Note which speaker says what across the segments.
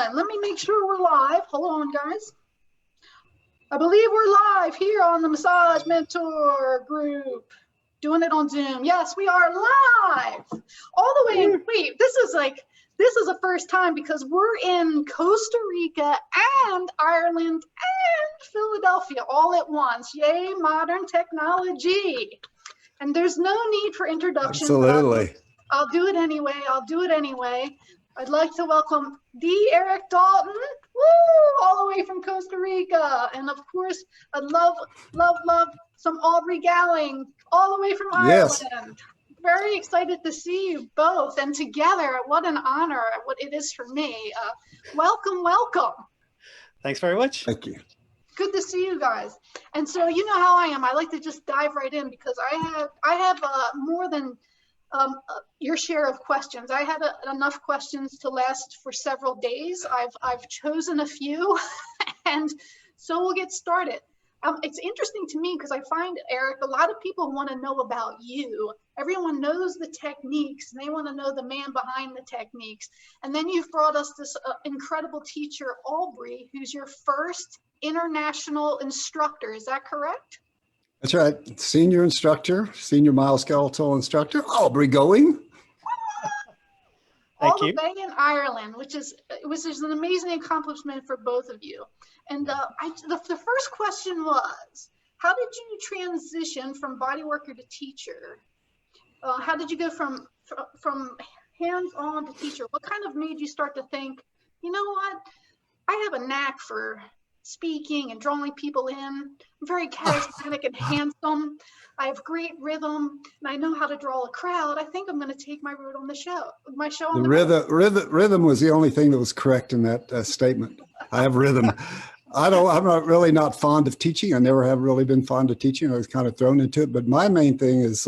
Speaker 1: Ireland. Let me make sure we're live. Hold on, guys. I believe we're live here on the Massage Mentor group. Doing it on Zoom. Yes, we are live. All the way in, wait, this is the first time because we're in Costa Rica and Ireland and Philadelphia all at once. Yay, modern technology. And there's no need for introduction.
Speaker 2: Absolutely.
Speaker 1: I'll do it anyway. I'd like to welcome the Erik Dalton, woo, all the way from Costa Rica. And of course, I'd love some Aubrey Gowing, all the way from Ireland.
Speaker 2: Yes.
Speaker 1: Very excited to see you both. And together, what an honor, what it is for me. Welcome.
Speaker 3: Thanks very much.
Speaker 2: Thank you.
Speaker 1: Good to see you guys. And so you know how I am. I like to just dive right in because I have more than your share of questions. I had enough questions to last for several days. I've chosen a few, and so we'll get started. It's interesting to me because I find, Erik, a lot of people want to know about you. Everyone knows the techniques, and they want to know the man behind the techniques. And then you've brought us this incredible teacher, Aubrey, who's your first international instructor. Is that correct?
Speaker 2: That's right. Senior instructor, senior myoskeletal instructor, Aubrey Gowing.
Speaker 1: All the way in Ireland, which is an amazing accomplishment for both of you. And the first question was, how did you transition from body worker to teacher? How did you go from hands-on to teacher? What kind of made you start to think, you know what, I have a knack for speaking and drawing people in. I'm very charismatic and handsome. I have great rhythm, and I know how to draw a crowd. I think I'm going to take my road on the show.
Speaker 2: Rhythm was the only thing that was correct in that statement. I have rhythm. I'm not fond of teaching. I never have really been fond of teaching. I was kind of thrown into it. But my main thing is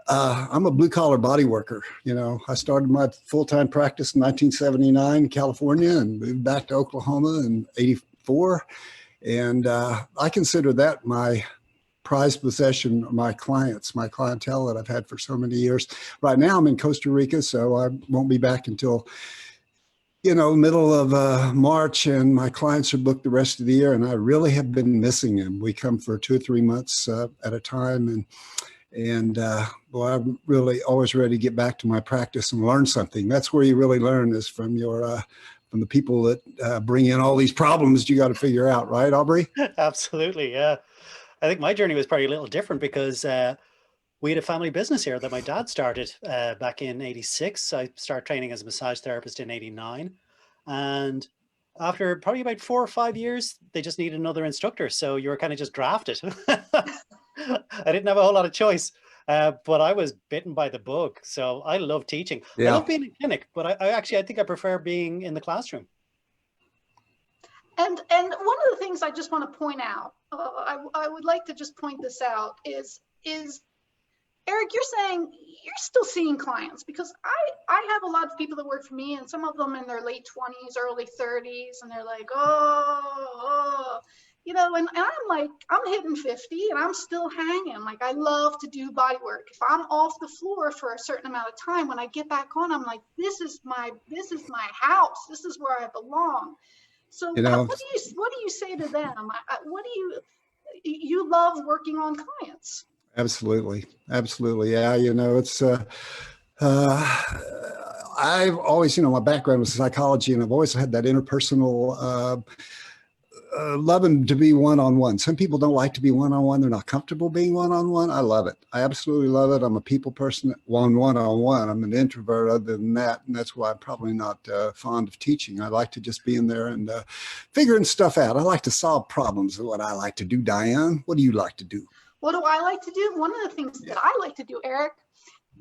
Speaker 2: I'm a blue collar body worker. You know, I started my full-time practice in 1979 in California and moved back to Oklahoma in '84. And I consider that my prized possession, my clientele that I've had for so many years. Right now I'm in Costa Rica, so I won't be back until, middle of March, and my clients are booked the rest of the year, and I really have been missing them. We come for 2 or 3 months at a time, and I'm really always ready to get back to my practice and learn something. That's where you really learn, is from the people that bring in all these problems you got to figure out, right, Aubrey?
Speaker 3: Absolutely, yeah. I think my journey was probably a little different because we had a family business here that my dad started back in '86. I started training as a massage therapist in '89. And after probably about 4 or 5 years, they just needed another instructor. So you were kind of just drafted. I didn't have a whole lot of choice, but I was bitten by the bug. So I love teaching. Yeah. I love being in clinic, but I think I prefer being in the classroom.
Speaker 1: And one of the things I just want to point out, I would like to just point this out is Erik, you're saying you're still seeing clients, because I have a lot of people that work for me, and some of them in their late 20s, early 30s, and they're like, and I'm like, I'm hitting 50 and I'm still hanging. Like, I love to do body work. If I'm off the floor for a certain amount of time, when I get back on, I'm like, this is my house. This is where I belong. So what do you say to them? You love working on clients?
Speaker 2: Absolutely. Yeah. It's, I've always, my background was psychology, and I've always had that interpersonal, loving to be one-on-one. Some people don't like to be one-on-one. They're not comfortable being one-on-one. I love it. I absolutely love it. I'm a people person, one-on-one. I'm an introvert other than that. And that's why I'm probably not fond of teaching. I like to just be in there and figuring stuff out. I like to solve problems, is what I like to do. Diane, what do you like to do?
Speaker 1: What do I like to do? One of the things that I like to do, Erik,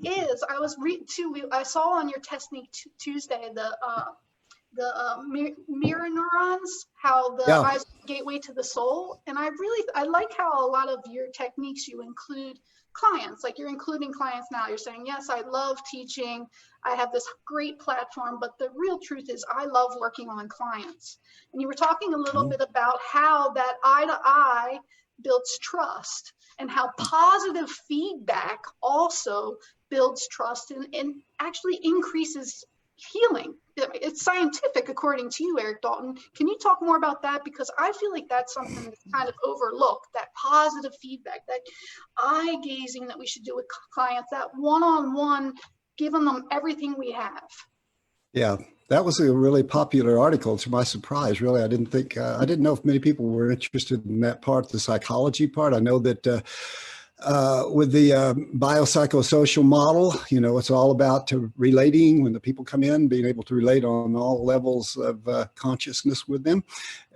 Speaker 1: is I saw on your Technique Tuesday the mirror neurons, how the eyes are the gateway to the soul. And I like how a lot of your techniques, you include clients. Like, you're including clients now. You're saying, yes, I love teaching. I have this great platform, but the real truth is I love working on clients. And you were talking a little bit about how that eye-to-eye builds trust, and how positive feedback also builds trust and actually increases healing. It's scientific, according to you, Erik Dalton. Can you talk more about that? Because I feel like that's something that's kind of overlooked, that positive feedback, that eye gazing that we should do with clients, that one-on-one, giving them everything we have.
Speaker 2: Yeah, that was a really popular article, to my surprise. Really, I didn't know if many people were interested in that part, the psychology part. I know that with the biopsychosocial model, it's all about relating when the people come in, being able to relate on all levels of consciousness with them.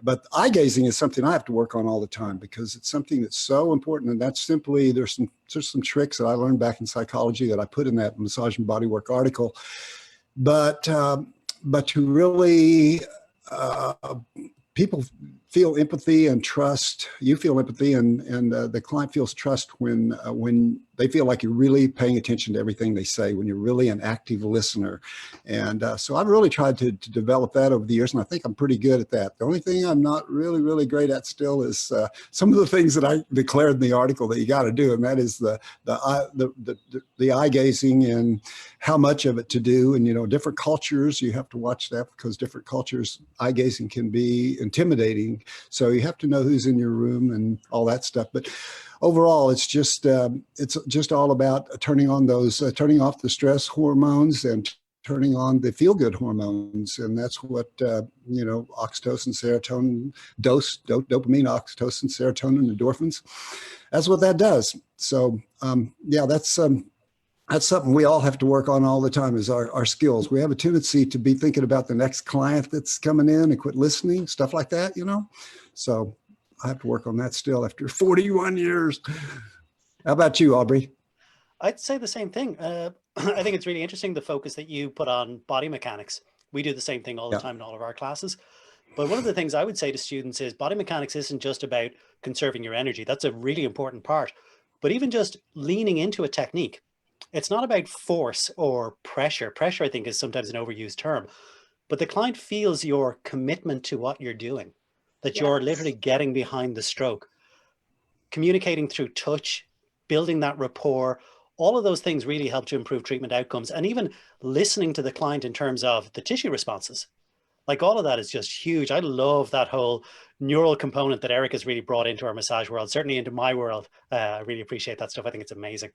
Speaker 2: But eye gazing is something I have to work on all the time, because it's something that's so important. And that's simply, there's some tricks that I learned back in psychology that I put in that Massage and Bodywork article. But to really, people feel empathy and trust. You feel empathy, and the client feels trust when they feel like you're really paying attention to everything they say, when you're really an active listener. And so I've really tried to develop that over the years, and I think I'm pretty good at that. The only thing I'm not really great at still is some of the things that I declared in the article that you got to do, and that is the eye gazing and how much of it to do. And different cultures, you have to watch that, because different cultures, eye gazing can be intimidating. So you have to know who's in your room and all that stuff. But overall, it's just all about turning off the stress hormones and turning on the feel-good hormones. And that's what, oxytocin, serotonin, dopamine, oxytocin, serotonin, endorphins. That's what that does. So yeah, that's something we all have to work on all the time, is our skills. We have a tendency to be thinking about the next client that's coming in and quit listening, stuff like that, So I have to work on that still after 41 years. How about you, Aubrey?
Speaker 3: I'd say the same thing. I think it's really interesting, the focus that you put on body mechanics. We do the same thing all the time in all of our classes. But one of the things I would say to students is body mechanics isn't just about conserving your energy. That's a really important part. But even just leaning into a technique, it's not about force or pressure. Pressure, I think, is sometimes an overused term. But the client feels your commitment to what you're doing, that you're literally getting behind the stroke, communicating through touch, building that rapport. All of those things really help to improve treatment outcomes, and even listening to the client in terms of the tissue responses. Like, all of that is just huge. I love that whole neural component that Erik has really brought into our massage world, certainly into my world. I really appreciate that stuff. I think it's amazing.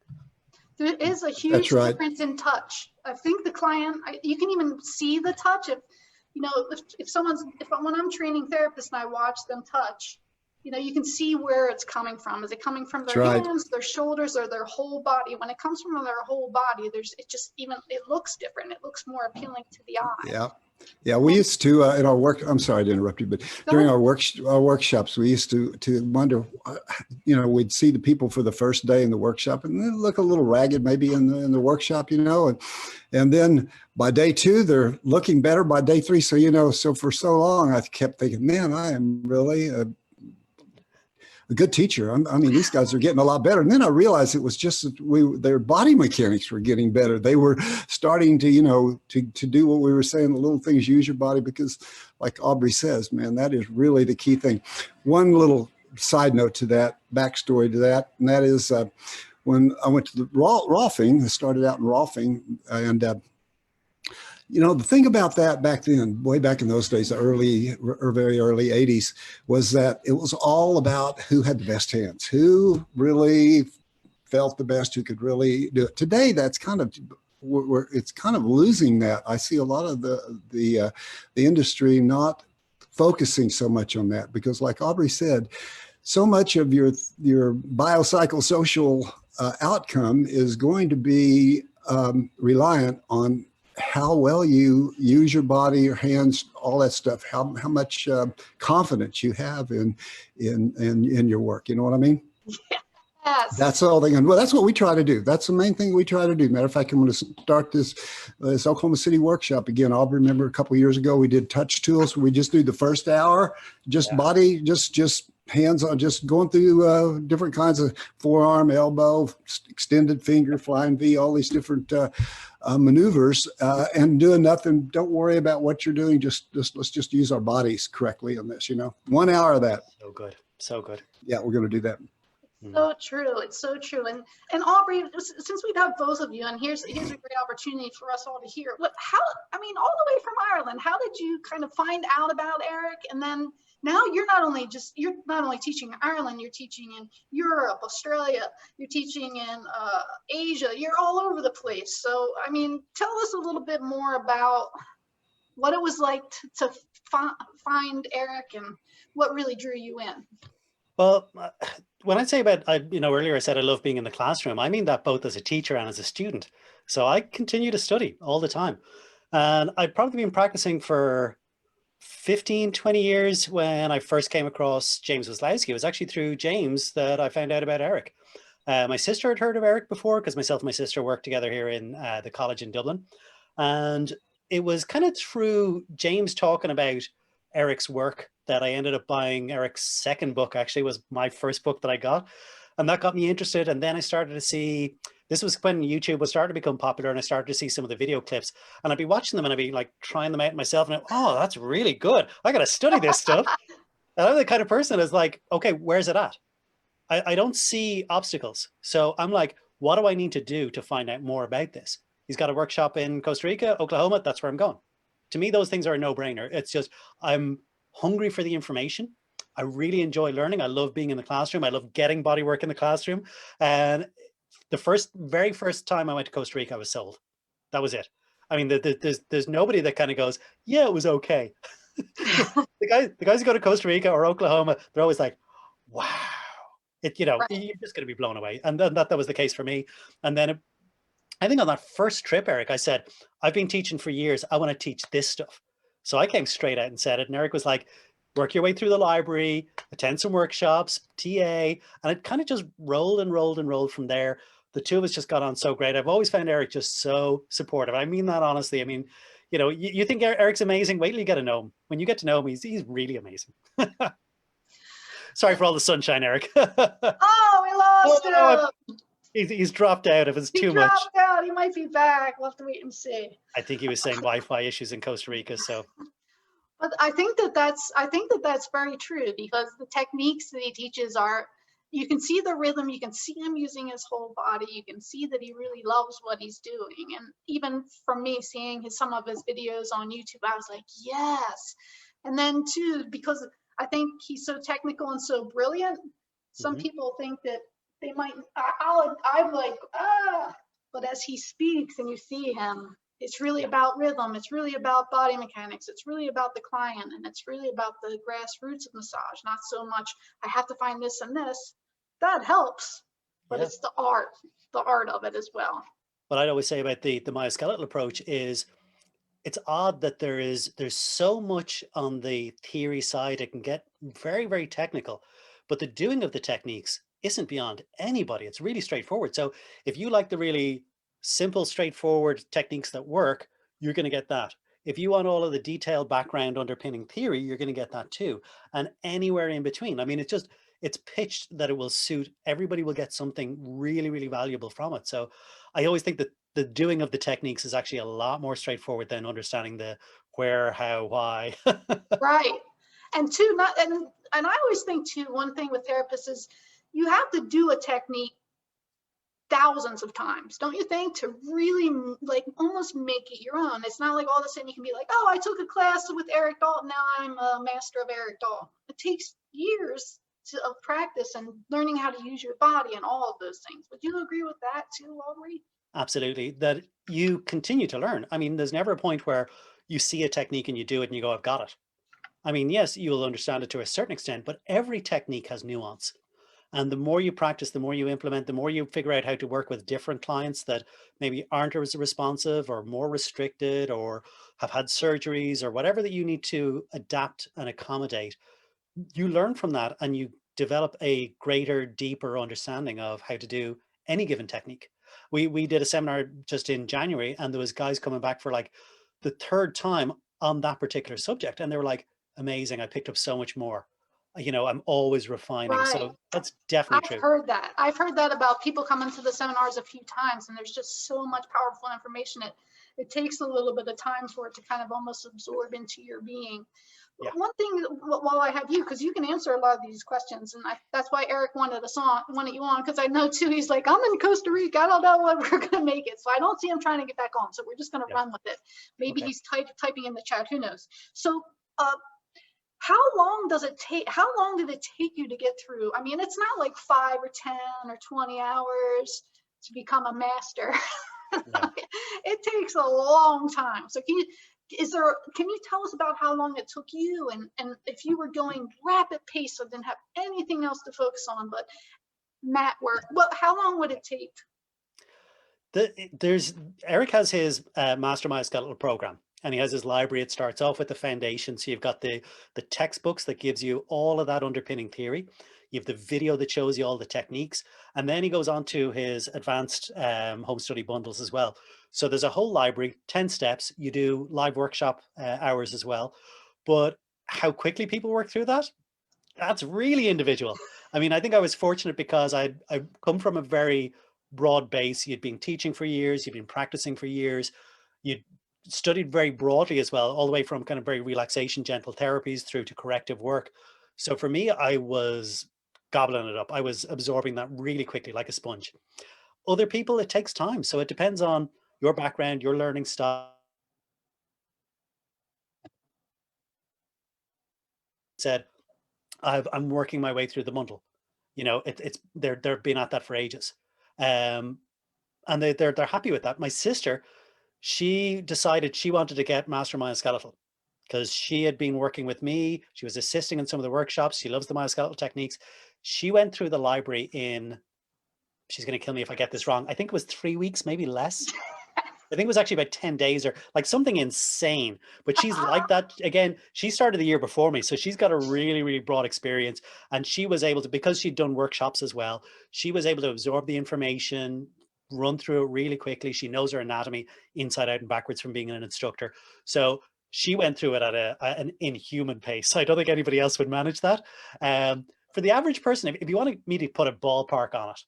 Speaker 1: There is a huge difference in touch. I think the client, you can even see the touch. When I'm training therapists and I watch them touch, you can see where it's coming from. Is it coming from their hands, their shoulders, or their whole body? When it comes from their whole body, it looks different. It looks more appealing to the eye.
Speaker 2: Yeah. Yeah, we used to in our work. I'm sorry to interrupt you, but during our workshops, we used to wonder. We'd see the people for the first day in the workshop, and they look a little ragged, maybe in the workshop, and then by day 2 they're looking better. By day 3, so for so long I kept thinking, man, I am really a good teacher. I mean, these guys are getting a lot better. And then I realized it was just their body mechanics were getting better. They were starting to, to do what we were saying, the little things, use your body, because like Aubrey says, man, that is really the key thing. One little side note to that, backstory to that, and that is when I went to the Rolfing, I started out in Rolfing, and the thing about that back then, way back in those days, the very early 80s, was that it was all about who had the best hands, who really felt the best, who could really do it. Today, that's it's kind of losing that. I see a lot of the industry not focusing so much on that, because like Aubrey said, so much of your biopsychosocial outcome is going to be reliant on how well you use your body, your hands, all that stuff, how much confidence you have in your work. You know what I mean?
Speaker 1: Yes.
Speaker 2: That's the whole thing. And well, that's what we try to do. That's the main thing we try to do. Matter of fact, I'm going to start this Oklahoma City workshop again. I'll remember a couple of years ago, we did touch tools. We just do the first hour, just body, just hands on, just going through different kinds of forearm, elbow, extended finger, flying V, all these different maneuvers, and doing nothing. Don't worry about what you're doing. Just let's just use our bodies correctly on this. 1 hour of that.
Speaker 3: So good. So good.
Speaker 2: Yeah, we're going to do that.
Speaker 1: So true. It's so true. And Aubrey, since we have both of you, and here's a great opportunity for us all to hear. I mean, all the way from Ireland, how did you kind of find out about Erik? And then now you're not only teaching in Ireland, you're teaching in Europe, Australia, you're teaching in Asia, you're all over the place. So, I mean, tell us a little bit more about what it was like to find Erik and what really drew you in.
Speaker 3: Well, when I say about, earlier I said I love being in the classroom, I mean that both as a teacher and as a student. So I continue to study all the time. And I've probably been practicing for 15, 20 years when I first came across James Waslowski. It was actually through James that I found out about Erik. My sister had heard of Erik before because myself and my sister worked together here in the college in Dublin. And it was kind of through James talking about Erik's work that I ended up buying. Erik's second book actually was my first book that I got. And that got me interested. And then I started to see, this was when YouTube was starting to become popular, and I started to see some of the video clips, and I'd be watching them and I'd be like trying them out myself, and oh, that's really good. I got to study this stuff. And I'm the kind of person that's like, okay, where's it at? I don't see obstacles. So I'm like, what do I need to do to find out more about this? He's got a workshop in Costa Rica, Oklahoma. That's where I'm going. To me, those things are a no-brainer. It's just, I'm hungry for the information. I really enjoy learning. I love being in the classroom. I love getting body work in the classroom. And the very first time I went to Costa Rica, I was sold. That was it. I mean, there's nobody that kind of goes, yeah, it was okay. the guys who go to Costa Rica or Oklahoma, they're always like, wow. You're just going to be blown away. And then that was the case for me. And then I think on that first trip, Erik, I said, I've been teaching for years. I want to teach this stuff. So I came straight out and said it. And Erik was like, work your way through the library, attend some workshops, TA. And it kind of just rolled and rolled and rolled from there. The two of us just got on so great. I've always found Erik just so supportive. I mean that honestly. I mean, you think Erik's amazing. Wait till you get to know him. When you get to know him, he's really amazing. Sorry for all the sunshine, Erik.
Speaker 1: Oh, we lost him.
Speaker 3: He's dropped out. If it's too much.
Speaker 1: He dropped out. He might be back. We'll have to wait and see.
Speaker 3: I think he was saying Wi-Fi issues in Costa Rica. So,
Speaker 1: but I think that's very true, because the techniques that he teaches are, you can see the rhythm. You can see him using his whole body. You can see that he really loves what he's doing. And even from me seeing some of his videos on YouTube, I was like, yes. And then too, because I think he's so technical and so brilliant, some people think that they might, I'm like, but as he speaks and you see him, it's really about rhythm. It's really about body mechanics. It's really about the client, and it's really about the grassroots of massage, not so much, I have to find this and this. That helps, but it's the art of it as well.
Speaker 3: What I'd always say about the myoskeletal approach is, it's odd that there's so much on the theory side. It can get very, very technical, but the doing of the techniques isn't beyond anybody. It's really straightforward. So if you like the really simple, straightforward techniques that work, you're going to get that. If you want all of the detailed background underpinning theory, you're going to get that too. And anywhere in between. I mean, it's pitched that it will suit everybody, will get something really, really valuable from it. So I always think that the doing of the techniques is actually a lot more straightforward than understanding the where, how, why.
Speaker 1: Right. And two, and I always think too, one thing with therapists is you have to do a technique thousands of times, don't you think, to really like almost make it your own. It's not like all of a sudden you can be like, oh, I took a class with Erik Dalton, now I'm a master of Erik Dalton. It takes years of practice and learning how to use your body and all of those things. Would you agree with that too, Aubrey?
Speaker 3: Absolutely, that you continue to learn. I mean, there's never a point where you see a technique and you do it and you go, I've got it. I mean, yes, you'll understand it to a certain extent, but every technique has nuance. And the more you practice, the more you implement, the more you figure out how to work with different clients that maybe aren't as responsive or more restricted or have had surgeries or whatever that you need to adapt and accommodate. You learn from that and you develop a greater, deeper understanding of how to do any given technique. We did a seminar just in January, and there was guys coming back for like the third time on that particular subject. And they were like, amazing, I picked up so much more. I'm always refining.
Speaker 1: Right.
Speaker 3: So that's definitely true.
Speaker 1: I've heard that about people coming to the seminars a few times, and there's just so much powerful information. It takes a little bit of time for it to kind of almost absorb into your being.
Speaker 3: Yeah.
Speaker 1: One thing while I have you, because you can answer a lot of these questions, and that's why Erik wanted you on, because I know too, he's like, I'm in Costa Rica, I don't know when we're gonna make it. So I don't see him trying to get back on. So we're just gonna run with it. Maybe he's typing in the chat, who knows? So how long did it take you to get through? I mean, it's not like 5 or 10 or 20 hours to become a master.
Speaker 3: No.
Speaker 1: It takes a long time. So can you tell us about how long it took you, and if you were going rapid pace, so didn't have anything else to focus on but mat work, how long would it take?
Speaker 3: Erik has his Master Myoskeletal program, and he has his library. It starts off with the foundation. So you've got the textbooks that gives you all of that underpinning theory. You have the video that shows you all the techniques. And then he goes on to his advanced home study bundles as well. So there's a whole library, 10 steps. You do live workshop hours as well. But how quickly people work through that, that's really individual. I mean, I think I was fortunate because I come from a very broad base. You'd been teaching for years, you'd been practicing for years, you'd studied very broadly as well, all the way from kind of very relaxation, gentle therapies through to corrective work. So for me, I was gobbling it up. I was absorbing that really quickly like a sponge. Other people, it takes time. So it depends on your background, your learning style. Said, I'm working my way through the bundle. You know, they've been at that for ages. And they're happy with that. My sister, she decided she wanted to get Master Myoskeletal because she had been working with me. She was assisting in some of the workshops. She loves the myoskeletal techniques. She went through the library in, she's going to kill me if I get this wrong, I think it was 3 weeks, maybe less. I think it was actually about 10 days or like something insane. But she's like that. Again, she started the year before me. So she's got a really, really broad experience. And she was able to, because she'd done workshops as well, she was able to absorb the information, run through it really quickly. She knows her anatomy inside out and backwards from being an instructor. So she went through it at an inhuman pace. I don't think anybody else would manage that. For the average person, if you want me to put a ballpark on it,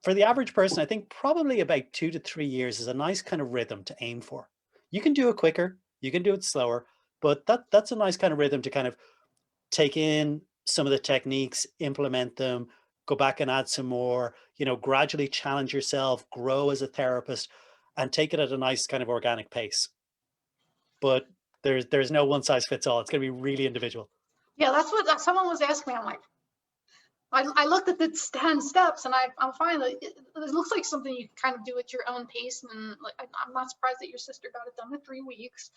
Speaker 3: for the average person, I think probably about 2 to 3 years is a nice kind of rhythm to aim for. You can do it quicker, you can do it slower, but that's a nice kind of rhythm to kind of take in some of the techniques, implement them, go back and add some more, you know, gradually challenge yourself, grow as a therapist, and take it at a nice kind of organic pace. But there's no one size fits all. It's going to be really individual.
Speaker 1: Yeah, that's what someone was asking me. I'm like, I looked at the 10 steps, and I'm fine. It looks like something you can kind of do at your own pace, and like, I'm not surprised that your sister got it done in 3 weeks.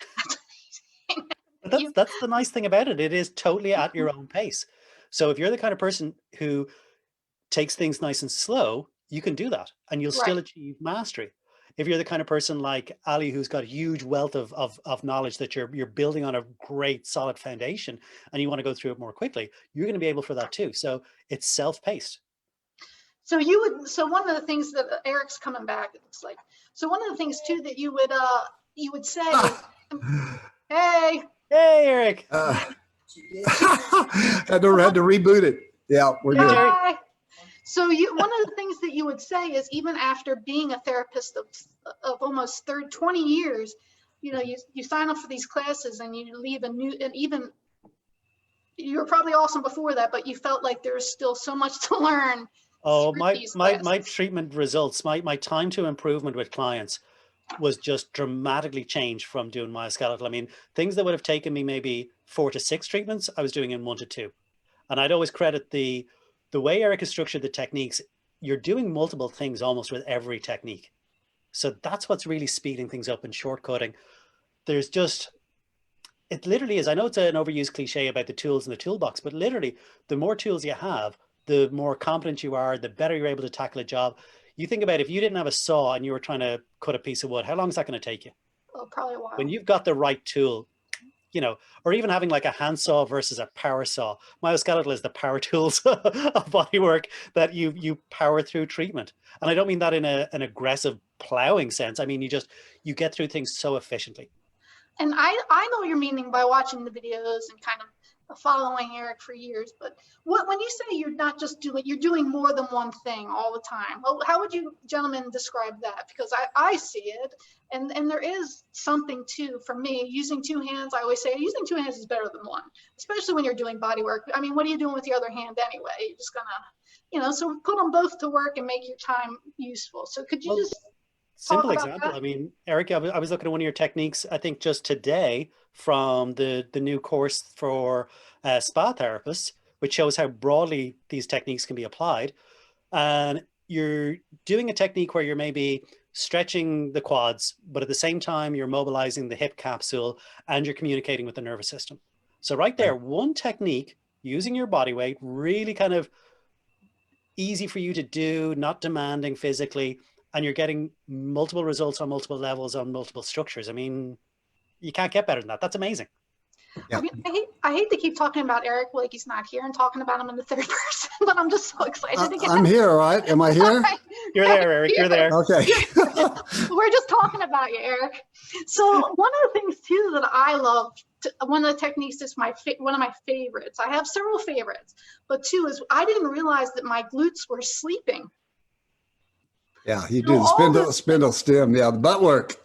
Speaker 3: But that's the nice thing about it. It is totally at your own pace. So if you're the kind of person who takes things nice and slow, you can do that, and you'll still achieve mastery. If you're the kind of person like Ali, who's got a huge wealth of knowledge that you're building on a great solid foundation, and you want to go through it more quickly, you're going to be able for that too. So it's self-paced.
Speaker 1: So one of the things that Erik's coming back, it looks like. So one of the things too that you would say, hey,
Speaker 3: Erik.
Speaker 2: had to reboot it. Yeah, we're good.
Speaker 1: So one of the things that you would say is, even after being a therapist of almost 20 years, you know, you sign up for these classes and you leave and even you were probably awesome before that, but you felt like there's still so much to learn.
Speaker 3: Oh, my treatment results, my time to improvement with clients was just dramatically changed from doing myoskeletal. I mean, things that would have taken me maybe 4 to 6 treatments, I was doing in 1 to 2. And I'd always credit the way Erik has structured the techniques. You're doing multiple things almost with every technique. So that's what's really speeding things up and shortcutting. There's just, it literally is, I know it's an overused cliche about the tools in the toolbox, but literally the more tools you have, the more competent you are, the better you're able to tackle a job. You think about if you didn't have a saw and you were trying to cut a piece of wood, how long is that going to take you?
Speaker 1: Oh, probably a while.
Speaker 3: When you've got the right tool, you know, or even having like a handsaw versus a power saw. Myoskeletal is the power tools of bodywork that you power through treatment. And I don't mean that in an aggressive plowing sense. I mean, you get through things so efficiently.
Speaker 1: And I know what you're meaning by watching the videos and kind of following Erik for years, but when you say you're not just doing, you're doing more than one thing all the time, well, how would you gentlemen describe that? Because I see it, and there is something too, for me, using two hands. I always say using two hands is better than one, especially when you're doing body work. I mean, what are you doing with your other hand anyway? You're just gonna, so put them both to work and make your time useful. So could you just
Speaker 3: simple
Speaker 1: talk about
Speaker 3: example.
Speaker 1: that?
Speaker 3: I mean, Erik, I was looking at one of your techniques, I think just today, from the new course for spa therapists, which shows how broadly these techniques can be applied. And you're doing a technique where you're maybe stretching the quads, but at the same time, you're mobilizing the hip capsule and you're communicating with the nervous system. So right there, one technique using your body weight, really kind of easy for you to do, not demanding physically, and you're getting multiple results on multiple levels, on multiple structures. I mean, you can't get better than that. That's amazing.
Speaker 2: Yeah.
Speaker 1: I mean, I hate to keep talking about Erik like he's not here and talking about him in the third person, but I'm just so excited to get
Speaker 2: I'm here, right? Am I here?
Speaker 3: You're there, Erik. You're there.
Speaker 2: Okay.
Speaker 1: We're just talking about you, Erik. So one of the things too that I love, one of the techniques that's one of my favorites. I have several favorites, but two is I didn't realize that my glutes were sleeping.
Speaker 2: Yeah, you do the spindle stem. Yeah, the butt work.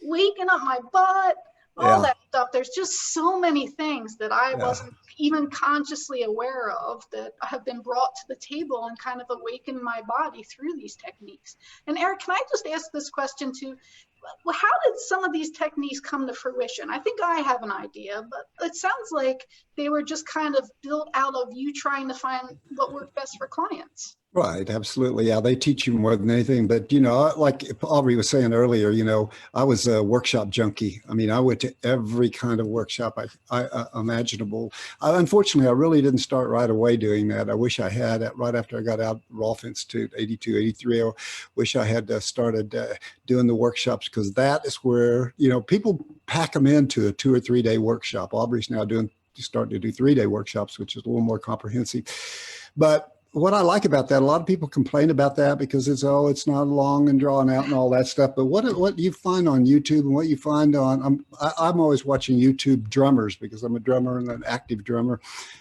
Speaker 1: Waking up my butt, all that stuff. There's just so many things that I wasn't even consciously aware of that have been brought to the table and kind of awakened my body through these techniques. And Erik, can I just ask this question too? Well, how did some of these techniques come to fruition? I think I have an idea, but it sounds like they were just kind of built out of you trying to find what worked best for clients.
Speaker 2: Right, absolutely. Yeah, they teach you more than anything. But, like Aubrey was saying earlier, I was a workshop junkie. I mean, I went to every kind of workshop I imaginable. Unfortunately, I really didn't start right away doing that. I wish I had. Right after I got out of Rolf Institute, 82, 83, I wish I had started doing the workshops, because that is where, people pack them into a 2 or 3 day workshop. Aubrey's now starting to do 3-day workshops, which is a little more comprehensive. But what I like about that, a lot of people complain about that because it's not long and drawn out and all that stuff. But what you find on YouTube and what you find on, I'm always watching YouTube drummers, because I'm a drummer and an active drummer.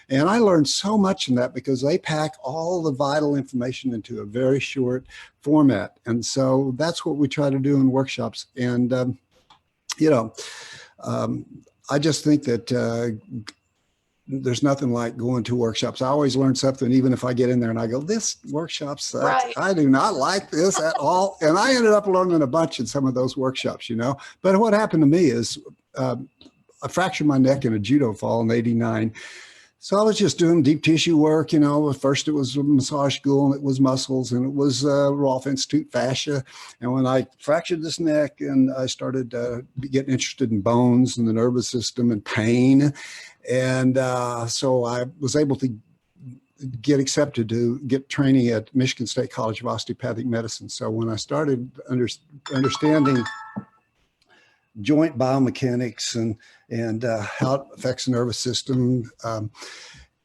Speaker 2: And I learned so much in that because they pack all the vital information into a very short format. And so that's what we try to do in workshops. And, I just think that there's nothing like going to workshops. I always learn something, even if I get in there and I go, this workshop sucks. Right. I do not like this at all. And I ended up learning a bunch in some of those workshops, But what happened to me is I fractured my neck in a judo fall in '89. So I was just doing deep tissue work, First it was massage school, and it was muscles, and it was Rolf Institute fascia. And when I fractured this neck, and I started getting interested in bones and the nervous system and pain. And so I was able to get accepted to get training at Michigan State College of Osteopathic Medicine. So when I started understanding joint biomechanics and how it affects the nervous system,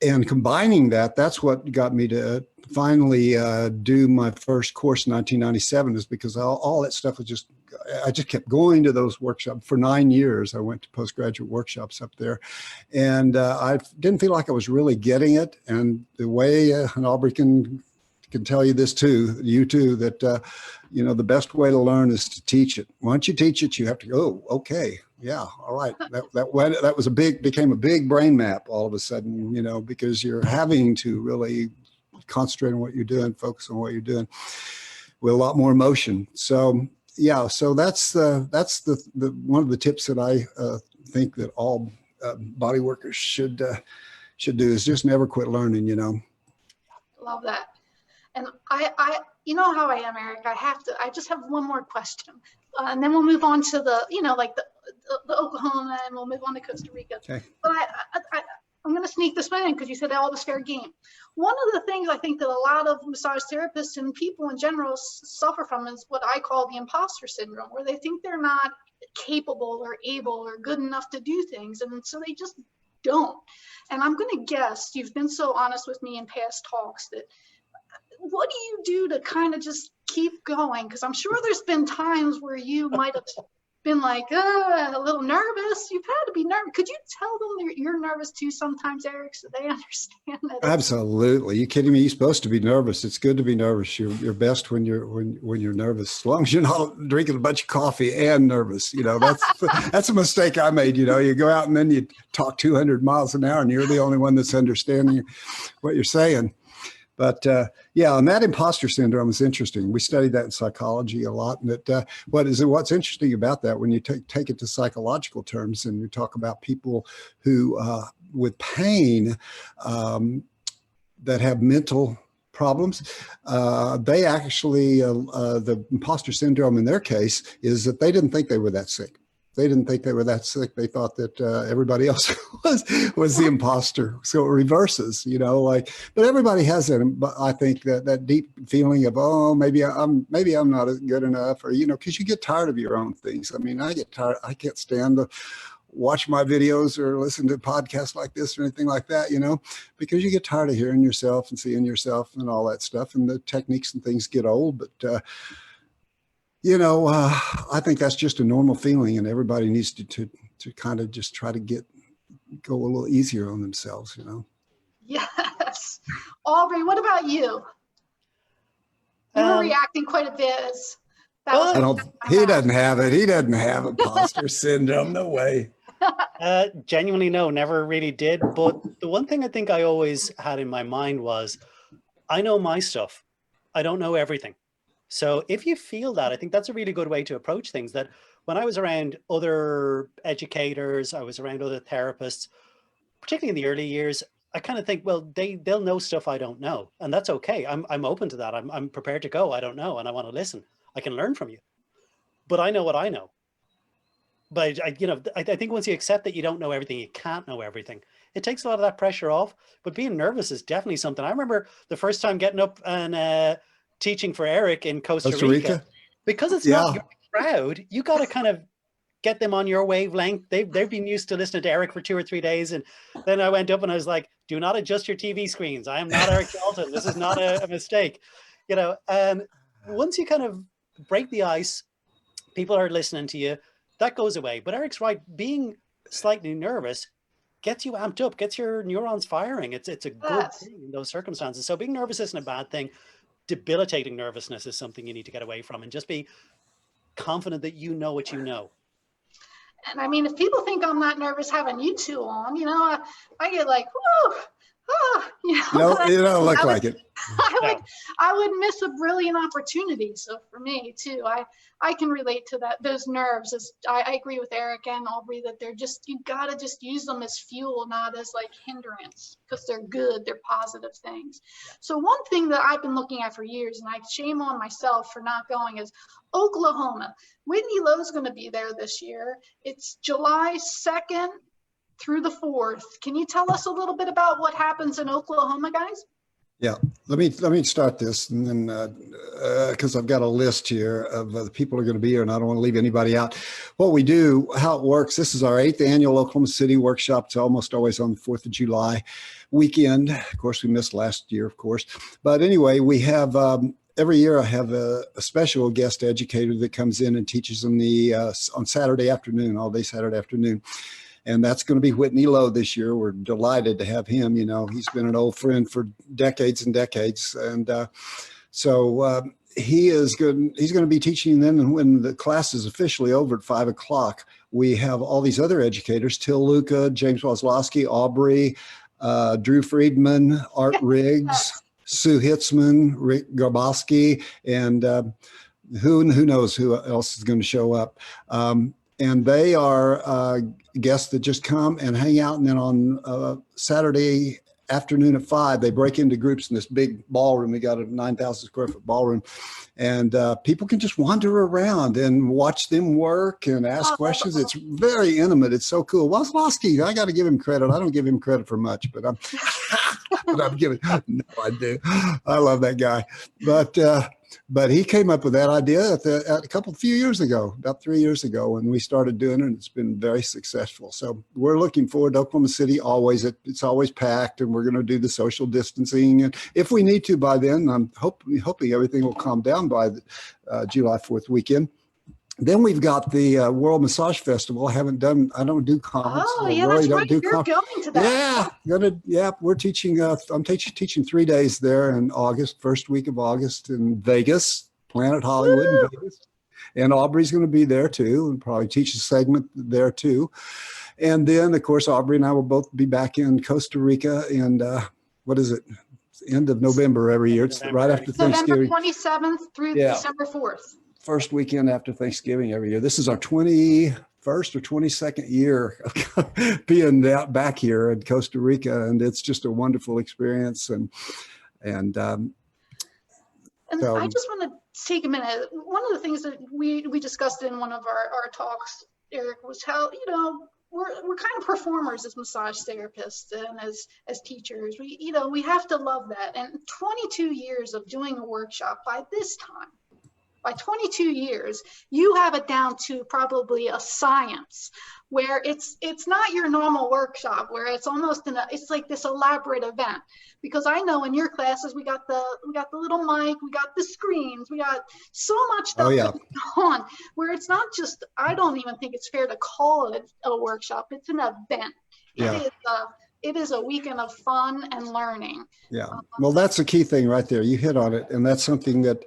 Speaker 2: and combining that's what got me to finally do my first course in 1997, is because all that stuff was I just kept going to those workshops for 9 years. I went to postgraduate workshops up there, and I didn't feel like I was really getting it. And the way, and Aubrey can tell you this too, you too, that, the best way to learn is to teach it. Once you teach it, you have to go, okay, yeah, all right. That became a big brain map all of a sudden, because you're having to really concentrate on what you're doing, focus on what you're doing with a lot more emotion. So, yeah, so that's the one of the tips that I think that all body workers should do, is just never quit learning,
Speaker 1: Love that. And I you know how I am, Erik. I just have one more question, and then we'll move on to the, the Oklahoma, and we'll move on to Costa Rica. Okay. But I'm going to sneak this one in because you said all was fair game. One of the things I think that a lot of massage therapists and people in general suffer from is what I call the imposter syndrome, where they think they're not capable or able or good enough to do things, and so they just don't. And I'm going to guess, you've been so honest with me in past talks, that what do you do to kind of just keep going? Because I'm sure there's been times where you might have been like a little nervous. You've had to be nervous. Could you tell them that you're nervous too sometimes, Erik, so they understand that?
Speaker 2: Absolutely. You kidding me? You're supposed to be nervous. It's good to be nervous. You're best when you're nervous, as long as you're not drinking a bunch of coffee and nervous. You know, that's a mistake I made. You know, you go out and then you talk 200 miles an hour and you're the only one that's understanding what you're saying. But yeah, and that imposter syndrome is interesting. We studied that in psychology a lot. And what's interesting about that, when you take it to psychological terms and you talk about people who with pain that have mental problems, they actually, the imposter syndrome in their case is that they didn't think they were that sick. They didn't think they were that sick. They thought that everybody else was the imposter. So it reverses, you know, like, but everybody has that. But I think that deep feeling of, oh, maybe I'm not good enough, or, you know, because you get tired of your own things. I mean, I get tired. I can't stand to watch my videos or listen to podcasts like this or anything like that, you know, because you get tired of hearing yourself and seeing yourself and all that stuff. And the techniques and things get old, but you know, I think that's just a normal feeling, and everybody needs to kind of just try to go a little easier on themselves, you know.
Speaker 1: Yes. Aubrey, what about you? You were reacting quite a bit as that was
Speaker 2: he doesn't have it. He doesn't have imposter syndrome. No way.
Speaker 3: Genuinely, no, never really did. But the one thing I think I always had in my mind was, I know my stuff. I don't know everything. So if you feel that, I think that's a really good way to approach things. That when I was around other educators, I was around other therapists, particularly in the early years, I kind of think, well, they'll know stuff I don't know, and that's okay. I'm open to that. I'm prepared to go. I don't know, and I want to listen. I can learn from you, but I know what I know. But I think once you accept that you don't know everything, you can't know everything, it takes a lot of that pressure off. But being nervous is definitely something. I remember the first time getting up and teaching for Erik in Costa Rica, because it's not your crowd. You got to kind of get them on your wavelength. They've been used to listening to Erik for 2 or 3 days. And then I went up and I was like, do not adjust your TV screens. I am not Erik Dalton. This is not a mistake. You know, and once you kind of break the ice, people are listening to you, that goes away. But Erik's right. Being slightly nervous gets you amped up, gets your neurons firing. It's a good thing in those circumstances. So being nervous isn't a bad thing. Debilitating nervousness is something you need to get away from, and just be confident that you know what you know.
Speaker 1: And I mean, if people think I'm not nervous having you two on, you know, I get like, whoa, you know.
Speaker 2: No, you don't look like it.
Speaker 1: I would miss a brilliant opportunity. So for me too, I can relate to those nerves. I agree with Erik and Aubrey that you gotta just use them as fuel, not as like hindrance, because they're good, they're positive things. So one thing that I've been looking at for years, and I shame on myself for not going, is Oklahoma. Whitney Lowe's going to be there this year. It's July 2nd through the 4th. Can you tell us a little bit about what happens in Oklahoma, guys?
Speaker 2: Yeah, let me start this, and then because I've got a list here of the people who are going to be here, and I don't want to leave anybody out. What we do, how it works, this is our 8th annual Oklahoma City workshop. It's almost always on the 4th of July weekend. Of course, we missed last year, of course. But anyway, we have, every year I have a special guest educator that comes in and teaches them on Saturday afternoon, all day Saturday afternoon. And that's going to be Whitney Lowe this year. We're delighted to have him. You know, he's been an old friend for decades and decades. And so he is good. He's going to be teaching then. And when the class is officially over at 5 o'clock, we have all these other educators, Till Luca, James Waslowski, Aubrey, Drew Friedman, Art Riggs, Sue Hitzman, Rick Garbowski, and who knows who else is going to show up. And they are guests that just come and hang out. And then on Saturday afternoon at 5, they break into groups in this big ballroom. We got a 9,000 square foot ballroom. And people can just wander around and watch them work and ask questions. It's very intimate. It's so cool. Waslowski, I got to give him credit. I don't give him credit for much, but I'm giving, no, I do. I love that guy. But he came up with that idea about 3 years ago, when we started doing it, and it's been very successful. So we're looking forward to Oklahoma City. It's always packed, and we're going to do the social distancing. And if we need to by then, I'm hoping everything will calm down by the July 4th weekend. Then we've got the World Massage Festival. I don't do conferences.
Speaker 1: Oh,
Speaker 2: I
Speaker 1: yeah,
Speaker 2: really
Speaker 1: that's
Speaker 2: don't
Speaker 1: right.
Speaker 2: do
Speaker 1: You're going to that.
Speaker 2: we're teaching. I'm teaching 3 days there in August, first week of August in Vegas, Planet Hollywood in
Speaker 1: Woo!
Speaker 2: Vegas. And Aubrey's going to be there too, and probably teach a segment there too. And then, of course, Aubrey and I will both be back in Costa Rica. And what is it? End of November every year. It's right after
Speaker 1: November
Speaker 2: Thanksgiving.
Speaker 1: 27th through December 4th.
Speaker 2: First weekend after Thanksgiving every year. This is our 21st or 22nd year of being back here in Costa Rica, and it's just a wonderful experience. And so,
Speaker 1: I just want to take a minute. One of the things that we discussed in one of our talks, Erik, was how, we're kind of performers as massage therapists and as teachers. We have to love that. And 22 years of doing a workshop, by 22 years, you have it down to probably a science, where it's not your normal workshop, where it's almost it's like this elaborate event. Because I know in your classes we got the little mic, we got the screens, we got so much stuff going on, where it's not just, I don't even think it's fair to call it a workshop. It's an event.
Speaker 2: Yeah.
Speaker 1: It is a weekend of fun and learning.
Speaker 2: Yeah. Well, that's the key thing right there. You hit on it. And that's something that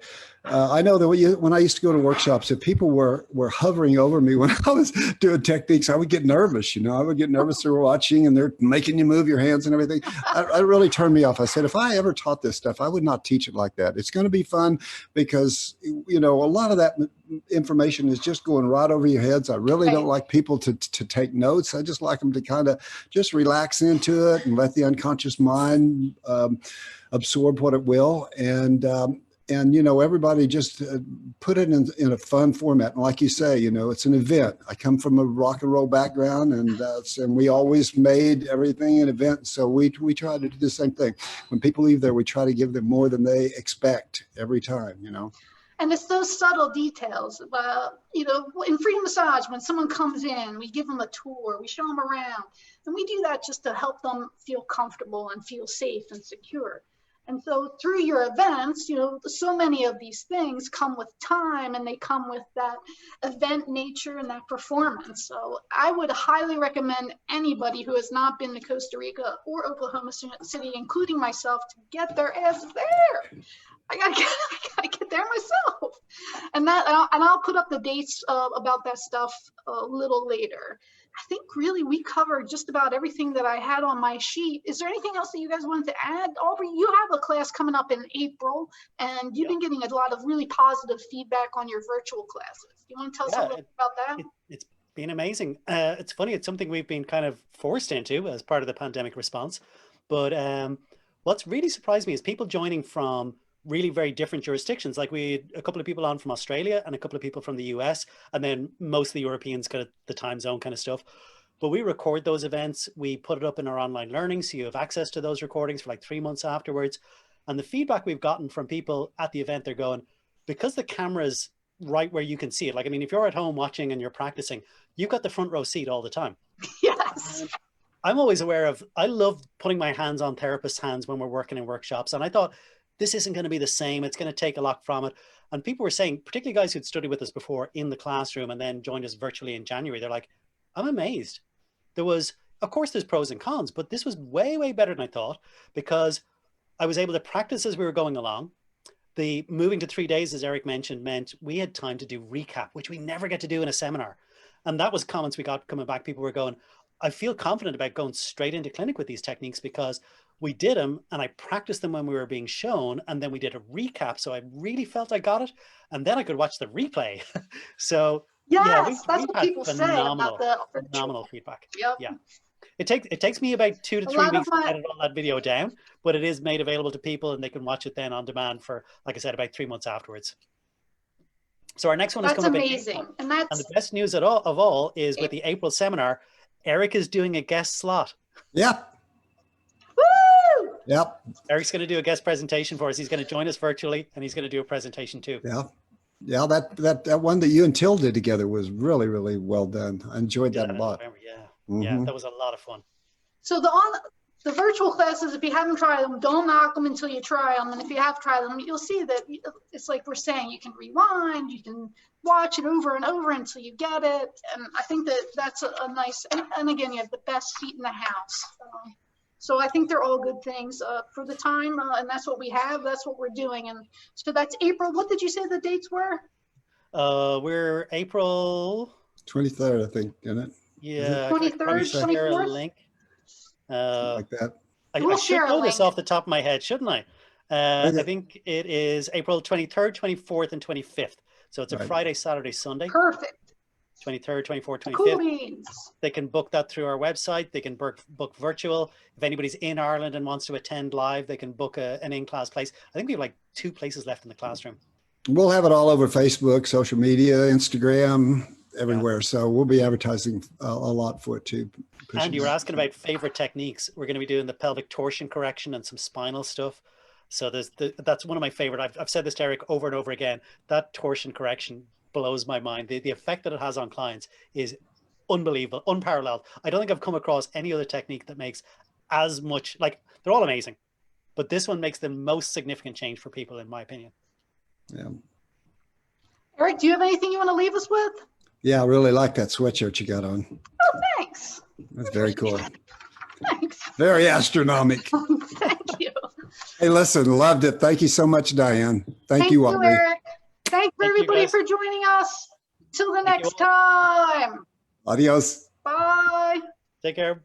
Speaker 2: I know that when I used to go to workshops, if people were hovering over me when I was doing techniques, I would get nervous. I would get nervous. They were watching and they're making you move your hands and everything. I really turned me off. I said, if I ever taught this stuff, I would not teach it like that. It's going to be fun because, a lot of that information is just going right over your heads. I really don't like people to take notes. I just like them to kind of just relax into it and let the unconscious mind absorb what it will. And everybody just put it in a fun format. And like you say, it's an event. I come from a rock and roll background, and we always made everything an event. So we try to do the same thing. When people leave there, we try to give them more than they expect every time,
Speaker 1: And it's those subtle details. In Freedom Massage, when someone comes in, we give them a tour, we show them around, and we do that just to help them feel comfortable and feel safe and secure. And so through your events, so many of these things come with time, and they come with that event nature and that performance. So I would highly recommend anybody who has not been to Costa Rica or Oklahoma City, including myself, to get their ass there. I gotta get there myself. And I'll put up the dates about that stuff a little later. I think really we covered just about everything that I had on my sheet. Is there anything else that you guys wanted to add? Aubrey, you have a class coming up in April, and you've been getting a lot of really positive feedback on your virtual classes. You want to tell us a little bit about that?
Speaker 3: It's been amazing. It's funny. It's something we've been kind of forced into as part of the pandemic response. But what's really surprised me is people joining from really very different jurisdictions. Like we had a couple of people on from Australia and a couple of people from the US, and then most of the Europeans got the time zone kind of stuff. But we record those events, we put it up in our online learning, so you have access to those recordings for like 3 months afterwards. And the feedback we've gotten from people at the event, they're going, because the camera's right where you can see it. Like, I mean, if you're at home watching and you're practicing, you've got the front row seat all the time.
Speaker 1: Yes.
Speaker 3: And I'm always aware of, I love putting my hands on therapists' hands when we're working in workshops. And I thought, this isn't going to be the same. It's going to take a lot from it. And people were saying, particularly guys who'd studied with us before in the classroom and then joined us virtually in January, they're like, I'm amazed. There was, of course, there's pros and cons, but this was way, way better than I thought, because I was able to practice as we were going along. The moving to 3 days, as Erik mentioned, meant we had time to do recap, which we never get to do in a seminar. And that was comments we got coming back. People were going, I feel confident about going straight into clinic with these techniques because we did them and I practiced them when we were being shown, and then we did a recap. So I really felt I got it. And then I could watch the replay. So
Speaker 1: yes,
Speaker 3: yeah,
Speaker 1: that's what people say about the
Speaker 3: phenomenal feedback.
Speaker 1: Yep.
Speaker 3: Yeah. It takes me about 2 to 3 weeks to edit all that video down, but it is made available to people and they can watch it then on demand for, like I said, about 3 months afterwards. So our next one is coming up. That's
Speaker 1: amazing.
Speaker 3: And the best news of all is with the April seminar, Erik is doing a guest slot.
Speaker 2: Yep.
Speaker 1: Woo!
Speaker 2: Yep.
Speaker 3: Erik's going to do a guest presentation for us. He's going to join us virtually, and he's going to do a presentation too.
Speaker 2: Yeah. Yeah, that one that you and Till did together was really, really well done. I enjoyed that a lot.
Speaker 3: Yeah. Yeah, that was a lot of fun.
Speaker 1: So the virtual classes, if you haven't tried them, don't knock them until you try them. And if you have tried them, you'll see that it's like we're saying, you can rewind, you can watch it over and over until you get it. And I think that that's a nice, and again, you have the best seat in the house. So I think they're all good things for the time, and that's what we have, that's what we're doing. And so that's April. What did you say the dates were?
Speaker 3: We're April
Speaker 2: 23rd, I think, isn't it?
Speaker 3: Yeah,
Speaker 1: 23rd,
Speaker 3: share a
Speaker 1: 24th?
Speaker 3: link.
Speaker 2: Like that.
Speaker 3: I should know this off the top of my head, shouldn't I? I think it is April 23rd, 24th, and 25th. So it's a Friday, Saturday, Sunday.
Speaker 1: Perfect.
Speaker 3: 23rd, 24th, 25th.
Speaker 1: Cool beans.
Speaker 3: They can book that through our website. They can book virtual. If anybody's in Ireland and wants to attend live, they can book an in-class place. I think we have like 2 places left in the classroom.
Speaker 2: We'll have it all over Facebook, social media, Instagram, everywhere. So we'll be advertising a lot for it too.
Speaker 3: And you were asking about favorite techniques. We're going to be doing the pelvic torsion correction and some spinal stuff. So that's one of my favorite. I've said this to Erik over and over again. That torsion correction blows my mind. The effect that it has on clients is unbelievable, unparalleled. I don't think I've come across any other technique that makes as much, like, they're all amazing, but this one makes the most significant change for people, in my opinion.
Speaker 2: Yeah.
Speaker 1: Erik, do you have anything you want to leave us with?
Speaker 2: Yeah, I really like that sweatshirt you got on.
Speaker 1: Oh, thanks.
Speaker 2: That's very cool.
Speaker 1: Thanks.
Speaker 2: Very astronomic.
Speaker 1: Thank you.
Speaker 2: Hey, listen, loved it. Thank you so much, Diane. Thank you, Aubrey.
Speaker 1: Erik. Thanks everybody for joining us. Till the next time.
Speaker 2: Adios.
Speaker 1: Bye.
Speaker 3: Take care.